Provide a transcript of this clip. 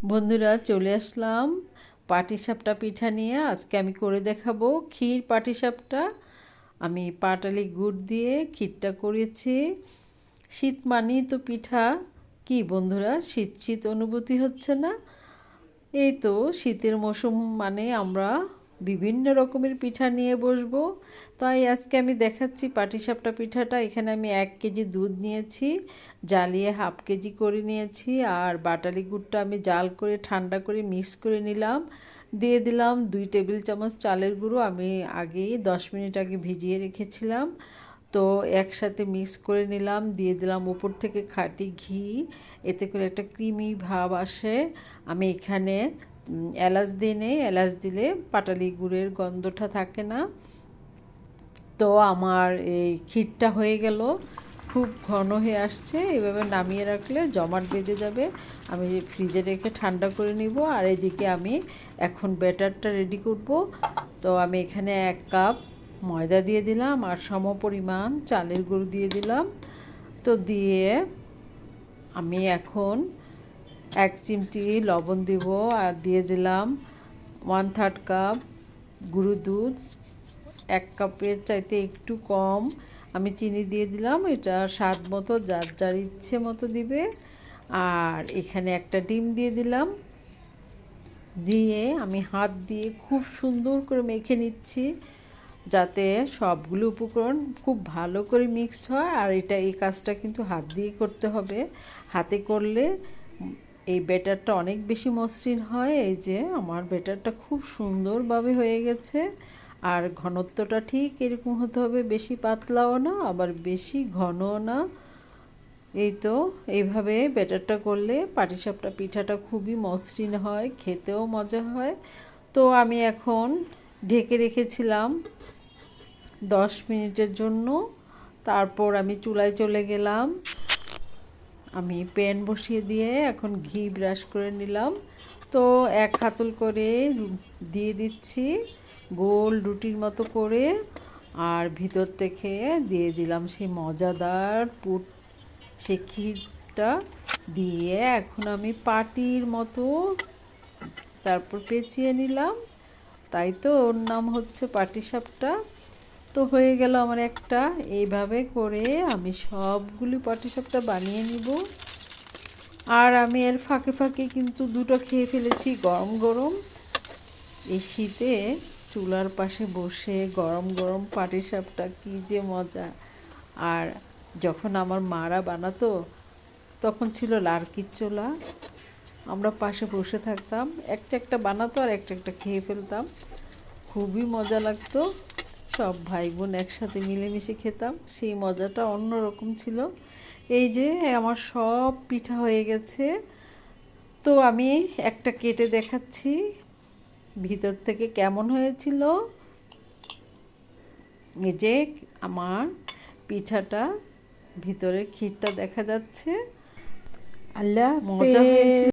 বন্ধুরা চলে আসলাম পাটিসাপটা পিঠা নিয়ে। আজকে আমি করে দেখাবো ক্ষীর পাটিসাপটা। আমি পাটালি গুড় দিয়ে ক্ষীরটা করেছি। শীত মানেই তো পিঠা, কি বন্ধুরা শীত শীত অনুভূতি হচ্ছে না? এই তো শীতের মৌসুম মানে আমরা বিভিন্ন রকমের পিঠা নিয়ে বসবো। তাই আজকে আমি দেখাচ্ছি পাটিসাপটা পিঠাটা। এখানে আমি 1 কেজি দুধ নিয়েছি, জ্বালিয়ে হাফ কেজি করে নিয়েছি। আর বাটালি গুড়টা আমি জাল করে ঠান্ডা করে মিক্স করে নিলাম। দিয়ে দিলাম 2 টেবিল চামচ চালের গুঁড়ো। আমি আগেই 10 মিনিট আগে ভিজিয়ে রেখেছিলাম, তো একসাথে মিক্স করে নিলাম। দিয়ে দিলাম উপর থেকে খাঁটি ঘি, এতে করে একটা ক্রিমি ভাব আসে। আমি এখানে এলাচ দিয়ে নেই, এলাচ দিলে পাটালি গুড়ের গন্ধটা থাকে না। তো আমার এই ক্ষীরটা হয়ে গেল, খুব ঘন হয়ে আসছে। এভাবে নামিয়ে রাখলে জমাট বেঁধে যাবে। আমি ফ্রিজে রেখে ঠান্ডা করে নিব। আর এদিকে আমি এখন ব্যাটারটা রেডি করব। তো আমি এখানে 1 কাপ ময়দা দিয়ে দিলাম আর সমপরিমাণ চালের গুঁড়ো দিয়ে দিলাম। তো দিয়ে আমি এখন 1 চিমটি লবণ দিব আর দিয়ে দিলাম 1/3 কাপ গুঁড়ো দুধ। 1 কাপের চাইতে একটু কম আমি চিনি দিয়ে দিলাম। এটা স্বাদ মতো, যার যার ইচ্ছে মতো দিবে। আর এখানে একটা ডিম দিয়ে দিলাম। দিয়ে আমি হাত দিয়ে খুব সুন্দর করে মেখে নিচ্ছি, যাতে সবগুলো উপকরণ খুব ভালো করে মিক্সড হয়। আর এই কাজটা কিন্তু হাত দিয়ে করতে হবে। হাতে করলে এই ব্যাটারটা অনেক বেশি মসৃণ হয়। এই যে আমার ব্যাটারটা খুব সুন্দরভাবে হয়ে গেছে। আর ঘনত্বটা ঠিক এরকম হতে হবে, বেশি পাতলাও না আবার বেশি ঘনও না। এই তো এইভাবে ব্যাটারটা করলে পাটিসাপটা পিঠাটা খুবই মসৃণ হয়, খেতেও মজা হয়। তো আমি এখন ঢেকে রেখেছিলাম 10 মিনিটের জন্য। তারপর আমি চুলায় চলে গেলাম। আমি প্যান বসিয়ে দিয়ে এখন ঘি ব্রাশ করে নিলাম। তো 1 হাতল করে দিয়ে দিচ্ছি গোল রুটির মতো করে। আর ভিতর থেকে দিয়ে দিলাম সেই মজাদার পুর, সে ক্ষীরটা দিয়ে এখন আমি পাটির মতো তারপর পেঁচিয়ে নিলাম। তাই তো ওর নাম হচ্ছে পাটিসাপটা। তো হয়ে গেল আমার একটা। এইভাবে করে আমি সবগুলি পাটিসাপটা বানিয়ে নিব। আর আমি এর ফাঁকে ফাঁকে কিন্তু দুটো খেয়ে ফেলেছি গরম গরম। এই শীতে চুলার পাশে বসে গরম গরম পাটিসাপটা কী যে মজা। আর যখন আমার মারা বানাতো তখন ছিল লার্কির চুলা, আমরা পাশে বসে থাকতাম, একটা একটা বানাতো আর একটা একটা খেয়ে ফেলতাম। খুবই মজা লাগতো। সব ভাই বোন একসাথে মিলেমিশে খেতাম, সেই মজাটা অন্যরকম ছিল। এই যে আমার সব পিঠা হয়ে গেছে। তো আমি একটা কেটে দেখাচ্ছি ভিতর থেকে কেমন হয়েছিল। এই যে আমার পিঠাটা, ভিতরে ক্ষীরটা দেখা যাচ্ছে। আল্লাহ, মজা হয়েছিল।